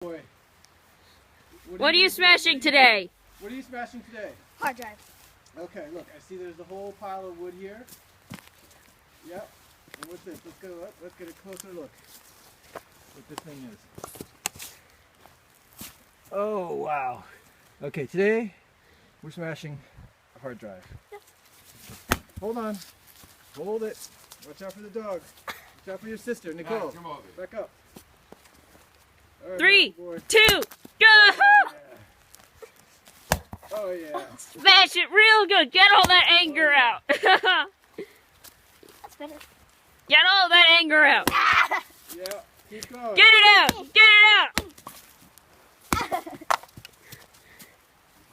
Boy. What are you smashing today? What are you smashing today? Hard drive. Okay, look, I see there's a whole pile of wood here. Yep. And what's this? Let's get a closer look. What this thing is. Oh, wow. Okay, today we're smashing a hard drive. Yep. Hold on. Hold it. Watch out for the dog. Watch out for your sister, Nicole. Come on, back up. All right, 3, boy. 2, go! Oh yeah. Smash it real good. Get all that anger out. That's better. Get all that anger out. Yeah. Keep going. Get it out. Get it out.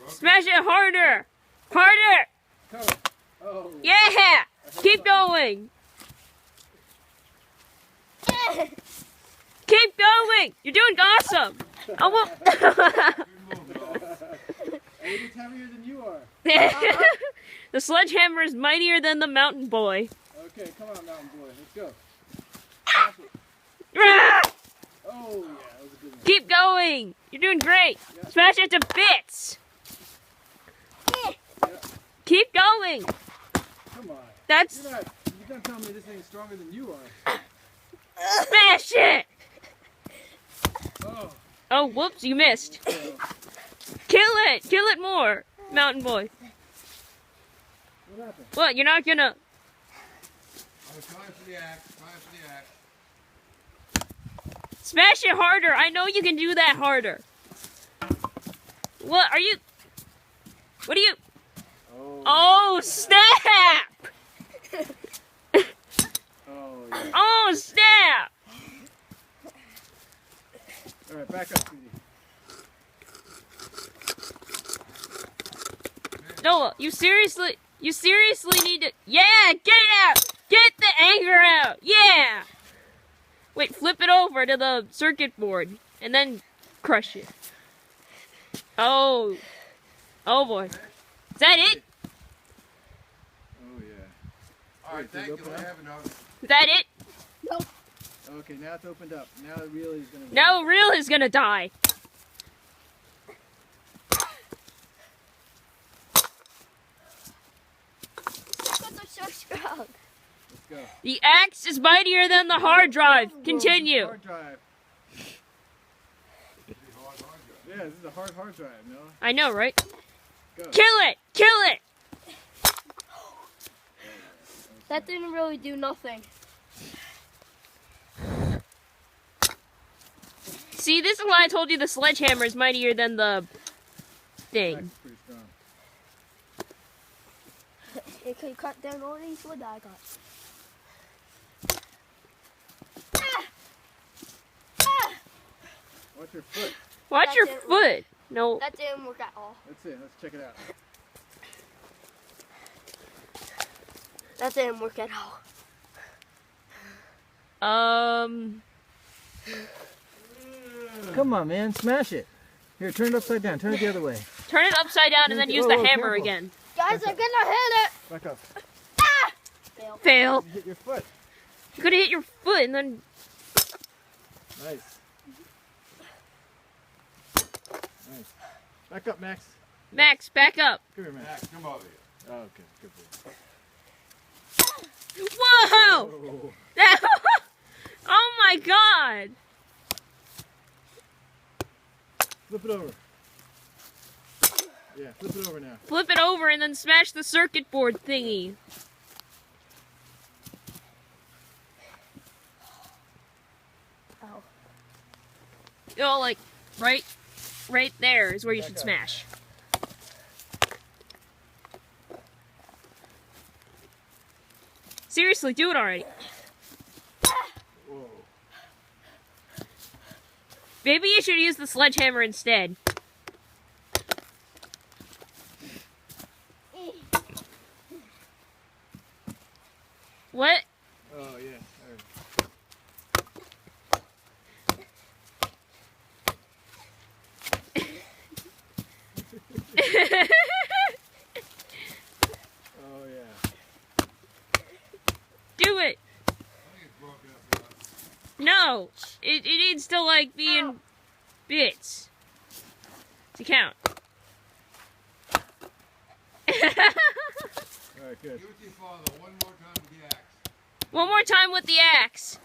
Smash it harder. Harder. Come. Oh. Yeah. Keep going. Keep going. You're doing awesome. Oh, well. It's heavier than you are. The sledgehammer is mightier than the mountain boy. Okay, come on, mountain boy. Let's go. Ah! Oh, yeah, that was a good one. Keep going. You're doing great. Yeah. Smash it to bits. Yeah. Keep going. Come on. That's... You're gonna tell me this thing is stronger than you are. Smash it. Oh. Oh, whoops, you missed. Kill it. Kill it more, mountain boy. What happened? What, you're not gonna... Oh, time for the axe. Time for the axe. Smash it harder. I know you can do that harder. What are you... What are you... Oh. Oh, snap! Oh, yeah. Oh, snap! All right, back up, sweetie. Noah, you seriously need to... Yeah, get it out! Get the anger out! Yeah! Wait, flip it over to the circuit board, and then crush it. Oh. Oh, boy. Is that it? Oh, yeah. All right, thank you. open I up? have enough. Is that it? Nope. Okay, now it's opened up. Now it really is gonna... No, Real is gonna die. Those are so strong. Let's go. The axe is mightier than the hard drive. Continue. Hard drive. Yeah, this is a hard drive, no? I know, right? Go. Kill it! Kill it! That didn't really do nothing. See, this is why I told you the sledgehammer is mightier than the thing. That's pretty strong. It could cut down all these wood that I got. Watch your foot. Watch That your didn't foot. No. That didn't work at all. Let's see. Let's check it out. That didn't work at all. Come on, man. Smash it. Here, turn it upside down. Turn it the other way. Turn it upside down and then use Whoa, the whoa, hammer careful. again. Guys, I'm gonna hit it. Back up. Fail. Fail. You hit your foot. You could have hit your foot and then... Nice. Nice. Back up, Max. Max, back up. Come here, Max. Axe, come over here. Oh, okay. Good boy. Whoa! Oh. Oh my god! Flip it over. Yeah, flip it over now. Flip it over and then smash the circuit board thingy. Oh. Oh, like, right there is where you Back should up. smash. Seriously, do it already. Whoa. Maybe you should use the sledgehammer instead. What? Oh, yeah. Oh, yeah. Do it. I think it's broken up enough. No, it needs to like be in. bits to count. Alright, good. Give it to your father one more time with the axe. One more time with the axe.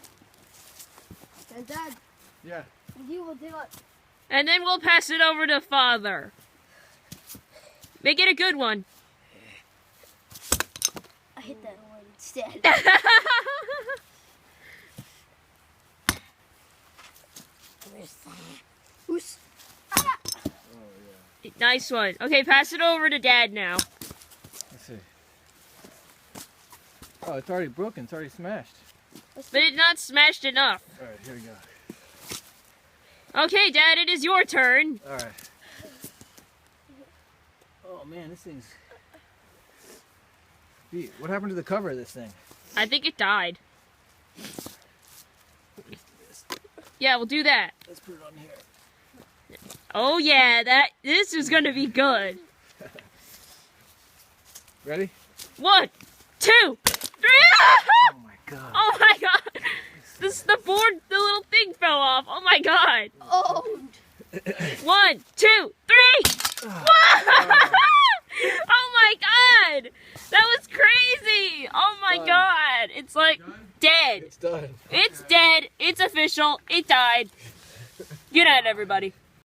And Dad, Yeah. you will do it. And then we'll pass it over to Father. Make it a good one. I hit that one instead. Who's? Oh, yeah. Nice one. Okay, pass it over to Dad now. Let's see. Oh, it's already broken. It's already smashed. But it's not smashed enough. Alright, here we go. Okay, Dad, it is your turn. Alright. Oh, man, this thing's... Pete, what happened to the cover of this thing? I think it died. Yeah, we'll do that. Let's put it on here. Oh yeah, this is gonna be good. Ready? 1, 2, 3. Oh, my God. Oh my god! The board, the little thing fell off. Oh my god! Oh. 1, 2, 3. Oh my god! That was crazy! Oh my Done. god! It's like dead. It's done. It's dead. It's official. It died. Good night, everybody.